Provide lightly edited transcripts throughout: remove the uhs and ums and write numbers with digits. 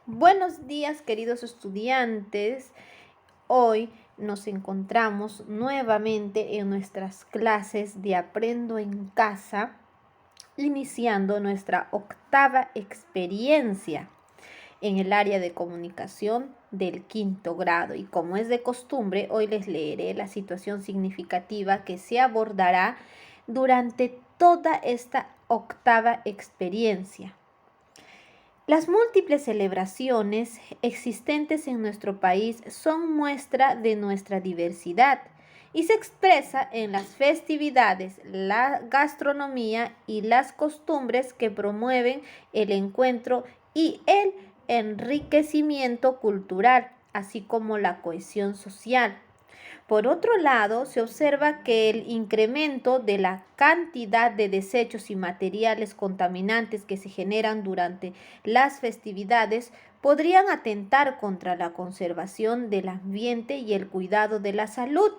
Buenos días, queridos estudiantes. Hoy nos encontramos nuevamente en nuestras clases de Aprendo en Casa, iniciando nuestra octava experiencia en el área de comunicación del quinto grado. Y como es de costumbre, hoy les leeré la situación significativa que se abordará durante toda esta octava experiencia. Las múltiples celebraciones existentes en nuestro país son muestra de nuestra diversidad y se expresa en las festividades, la gastronomía y las costumbres que promueven el encuentro y el enriquecimiento cultural, así como la cohesión social. Por otro lado, se observa que el incremento de la cantidad de desechos y materiales contaminantes que se generan durante las festividades podrían atentar contra la conservación del ambiente y el cuidado de la salud.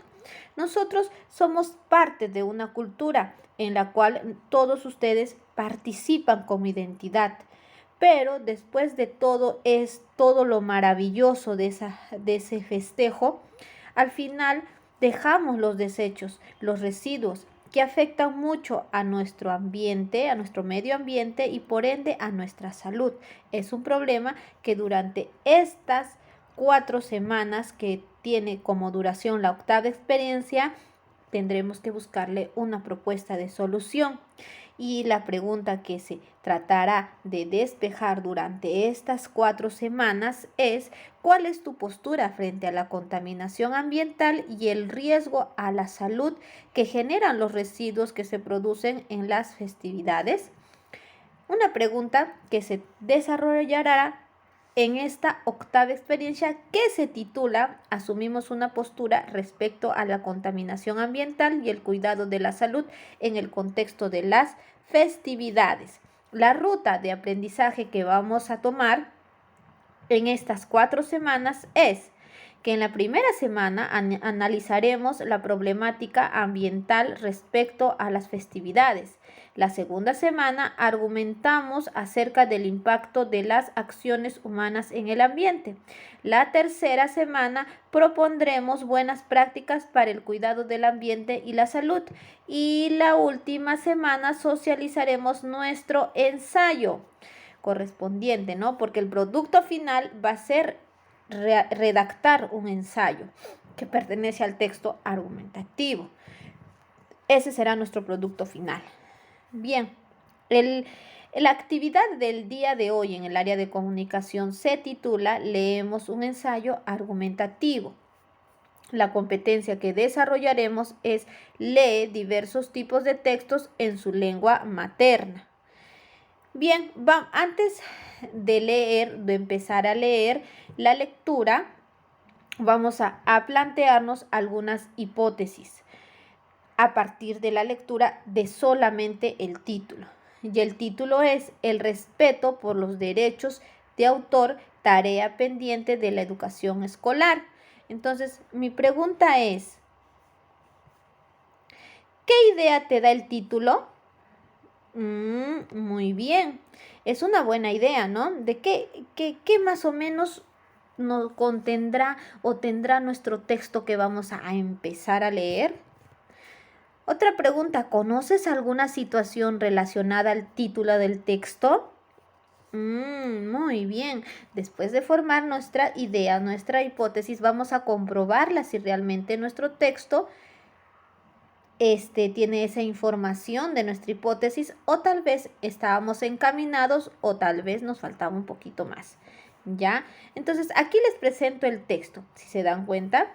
Nosotros somos parte de una cultura en la cual todos ustedes participan como identidad. Pero después de todo es todo lo maravilloso de ese festejo. Al final dejamos los desechos, los residuos que afectan mucho a nuestro ambiente, a nuestro medio ambiente y por ende a nuestra salud. Es un problema que durante estas 4 semanas que tiene como duración la octava experiencia, tendremos que buscarle una propuesta de solución. Y la pregunta que se tratará de despejar durante estas 4 semanas es: ¿cuál es tu postura frente a la contaminación ambiental y el riesgo a la salud que generan los residuos que se producen en las festividades? Una pregunta que se desarrollará en esta octava experiencia, que se titula Asumimos una postura respecto a la contaminación ambiental y el cuidado de la salud en el contexto de las festividades. La ruta de aprendizaje que vamos a tomar en estas 4 semanas es que en la primera semana analizaremos la problemática ambiental respecto a las festividades. La segunda semana argumentamos acerca del impacto de las acciones humanas en el ambiente. La tercera semana propondremos buenas prácticas para el cuidado del ambiente y la salud. Y la última semana socializaremos nuestro ensayo correspondiente, ¿no? Porque el producto final va a ser redactar un ensayo que pertenece al texto argumentativo. Ese será nuestro producto final. Bien, la actividad del día de hoy en el área de comunicación se titula Leemos un ensayo argumentativo. La competencia que desarrollaremos es lee diversos tipos de textos en su lengua materna. Bien, antes de empezar a leer la lectura, vamos a plantearnos algunas hipótesis a partir de la lectura de solamente el título. Y el título es El respeto por los derechos de autor, tarea pendiente de la educación escolar. Entonces, mi pregunta es, ¿qué idea te da el título? Muy bien, es una buena idea, ¿no? ¿De qué más o menos nos contendrá o tendrá nuestro texto que vamos a empezar a leer? Otra pregunta, ¿conoces alguna situación relacionada al título del texto? Muy bien, después de formar nuestra idea, nuestra hipótesis, vamos a comprobarla si realmente nuestro texto tiene esa información de nuestra hipótesis, o tal vez estábamos encaminados o tal vez nos faltaba un poquito más, ¿ya? Entonces, aquí les presento el texto. Si se dan cuenta,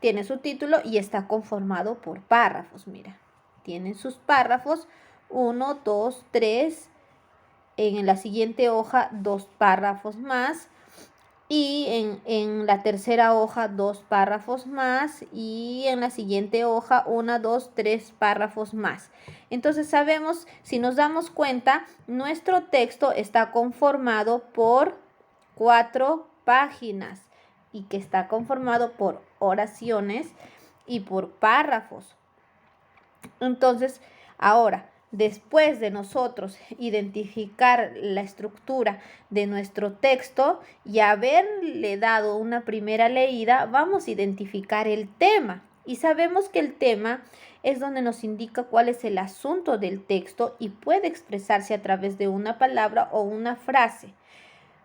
tiene su título y está conformado por párrafos, mira. Tienen sus párrafos, 1, 2, 3, en la siguiente hoja 2 párrafos más, y en la tercera hoja 2 párrafos más, y en la siguiente hoja 1, 2, 3 párrafos más. Entonces sabemos, si nos damos cuenta, nuestro texto está conformado por 4 páginas y que está conformado por oraciones y por párrafos. Entonces, ahora, después de nosotros identificar la estructura de nuestro texto y haberle dado una primera leída, vamos a identificar el tema. Y sabemos que el tema es donde nos indica cuál es el asunto del texto y puede expresarse a través de una palabra o una frase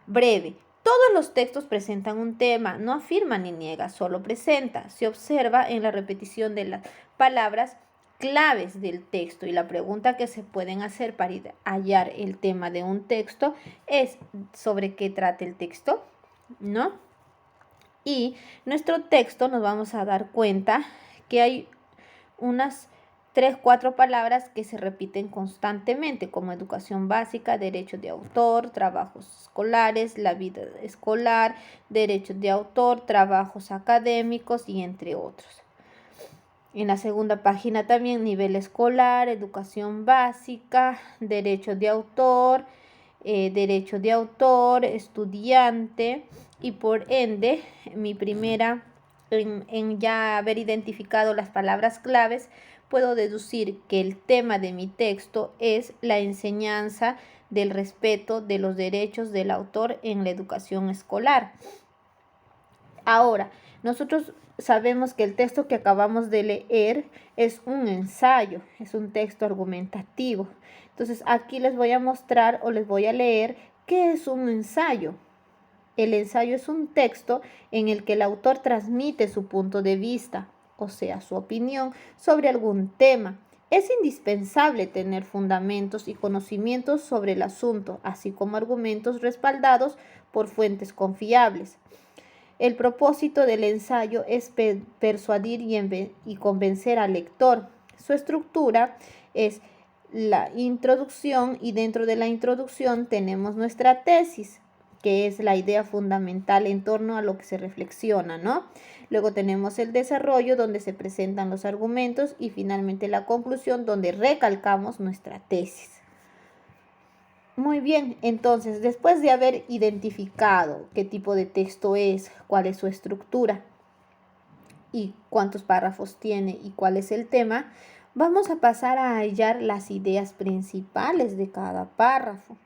breve. Todos los textos presentan un tema, no afirma ni niega, solo presenta. Se observa en la repetición de las palabras claves del texto, y la pregunta que se pueden hacer para hallar el tema de un texto es sobre qué trata el texto, ¿no? Y nuestro texto nos vamos a dar cuenta que hay unas 3, 4 palabras que se repiten constantemente, como educación básica, derechos de autor, trabajos escolares, la vida escolar, derechos de autor, trabajos académicos y entre otros. En la segunda página también nivel escolar, educación básica, derechos de autor, estudiante, y por ende, mi primera, en ya haber identificado las palabras claves, puedo deducir que el tema de mi texto es la enseñanza del respeto de los derechos del autor en la educación escolar. Ahora, nosotros sabemos que el texto que acabamos de leer es un ensayo, es un texto argumentativo. Entonces, aquí les voy a mostrar o les voy a leer qué es un ensayo. El ensayo es un texto en el que el autor transmite su punto de vista, o sea, su opinión sobre algún tema. Es indispensable tener fundamentos y conocimientos sobre el asunto, así como argumentos respaldados por fuentes confiables. El propósito del ensayo es persuadir y convencer al lector. Su estructura es la introducción, y dentro de la introducción tenemos nuestra tesis, que es la idea fundamental en torno a lo que se reflexiona, ¿no? Luego tenemos el desarrollo, donde se presentan los argumentos, y finalmente la conclusión, donde recalcamos nuestra tesis. Muy bien, entonces, después de haber identificado qué tipo de texto es, cuál es su estructura y cuántos párrafos tiene y cuál es el tema, vamos a pasar a hallar las ideas principales de cada párrafo.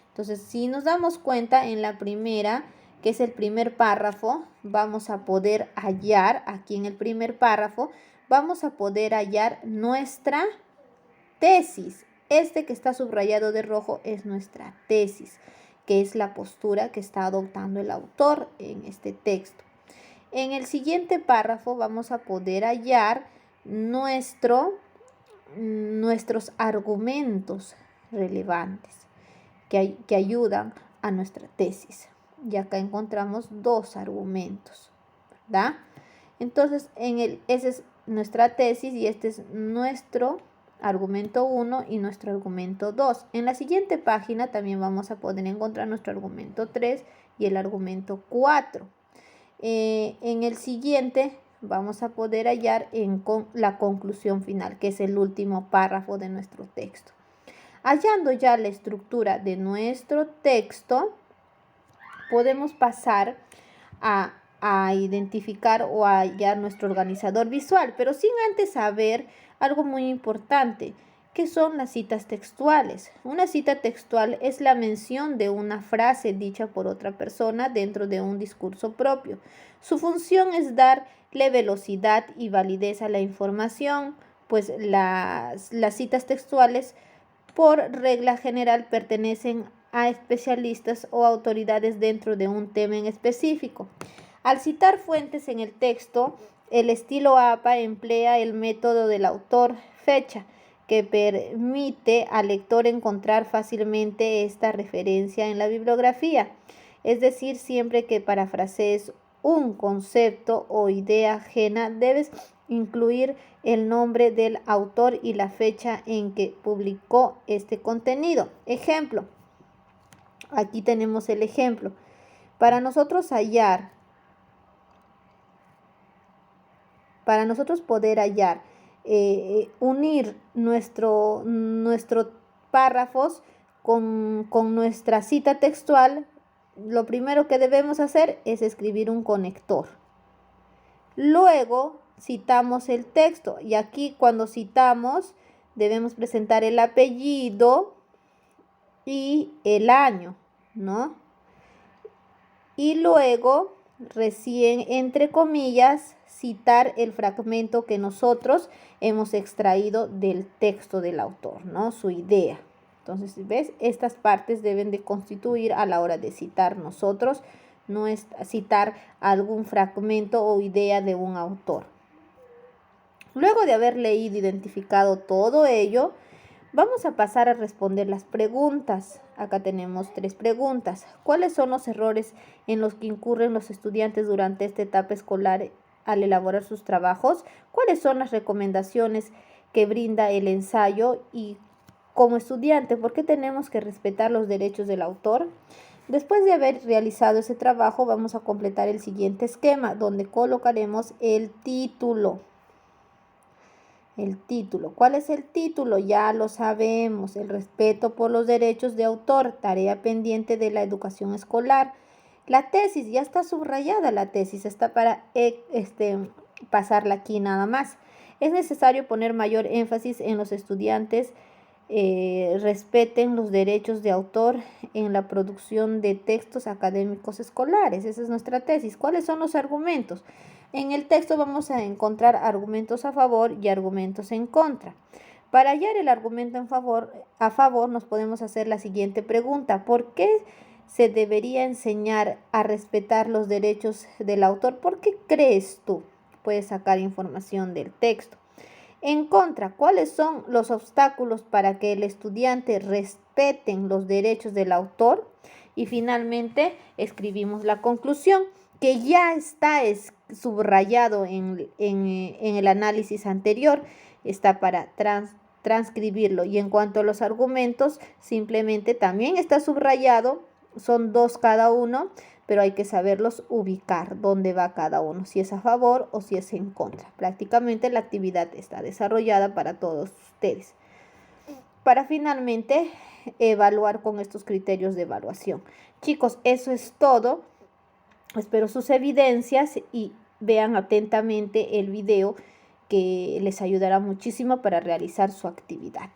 Entonces, si nos damos cuenta en la primera, que es el primer párrafo, vamos a poder hallar, aquí en el primer párrafo, vamos a poder hallar nuestra tesis. Este que está subrayado de rojo es nuestra tesis, que es la postura que está adoptando el autor en este texto. En el siguiente párrafo vamos a poder hallar nuestros argumentos relevantes que ayudan a nuestra tesis. Y acá encontramos 2 argumentos, ¿verdad? Entonces, esa es nuestra tesis y este es nuestro argumento 1 y nuestro argumento 2. En la siguiente página también vamos a poder encontrar nuestro argumento 3 y el argumento 4. En el siguiente vamos a poder hallar la conclusión final, que es el último párrafo de nuestro texto. Hallando ya la estructura de nuestro texto, podemos pasar a identificar o a hallar nuestro organizador visual, pero sin antes saber algo muy importante, que son las citas textuales. Una cita textual es la mención de una frase dicha por otra persona dentro de un discurso propio. Su función es darle velocidad y validez a la información, pues las citas textuales por regla general pertenecen a especialistas o autoridades dentro de un tema en específico. Al citar fuentes en el texto, el estilo APA emplea el método del autor-fecha, que permite al lector encontrar fácilmente esta referencia en la bibliografía. Es decir, siempre que parafrasees un concepto o idea ajena, debes incluir el nombre del autor y la fecha en que publicó este contenido. Ejemplo. Aquí tenemos el ejemplo. Para nosotros poder hallar, unir nuestros párrafos con nuestra cita textual, lo primero que debemos hacer es escribir un conector. Luego citamos el texto, y aquí cuando citamos debemos presentar el apellido y el año, ¿no? Y luego, recién, entre comillas, citar el fragmento que nosotros hemos extraído del texto del autor, ¿no? Su idea. Entonces, ¿ves? Estas partes deben de constituir a la hora de citar nosotros, no es citar algún fragmento o idea de un autor. Luego de haber leído e identificado todo ello, vamos a pasar a responder las preguntas. Acá tenemos 3 preguntas. ¿Cuáles son los errores en los que incurren los estudiantes durante esta etapa escolar al elaborar sus trabajos? ¿Cuáles son las recomendaciones que brinda el ensayo? Y como estudiante, ¿por qué tenemos que respetar los derechos del autor? Después de haber realizado ese trabajo, vamos a completar el siguiente esquema, donde colocaremos el título. El título. ¿Cuál es el título? Ya lo sabemos. El respeto por los derechos de autor, tarea pendiente de la educación escolar. La tesis, ya está subrayada la tesis, está para pasarla aquí nada más. Es necesario poner mayor énfasis en los estudiantes respeten los derechos de autor en la producción de textos académicos escolares. Esa es nuestra tesis. ¿Cuáles son los argumentos? En el texto vamos a encontrar argumentos a favor y argumentos en contra. Para hallar el argumento a favor nos podemos hacer la siguiente pregunta. ¿Por qué se debería enseñar a respetar los derechos del autor? ¿Por qué crees tú? Puedes sacar información del texto. En contra, ¿cuáles son los obstáculos para que el estudiante respeten los derechos del autor? Y finalmente escribimos la conclusión, que ya está subrayado en el análisis anterior, está para transcribirlo. Y en cuanto a los argumentos, simplemente también está subrayado, son 2 cada uno, pero hay que saberlos ubicar, dónde va cada uno, si es a favor o si es en contra. Prácticamente la actividad está desarrollada para todos ustedes. Para finalmente evaluar con estos criterios de evaluación. Chicos, eso es todo. Espero sus evidencias y vean atentamente el video que les ayudará muchísimo para realizar su actividad.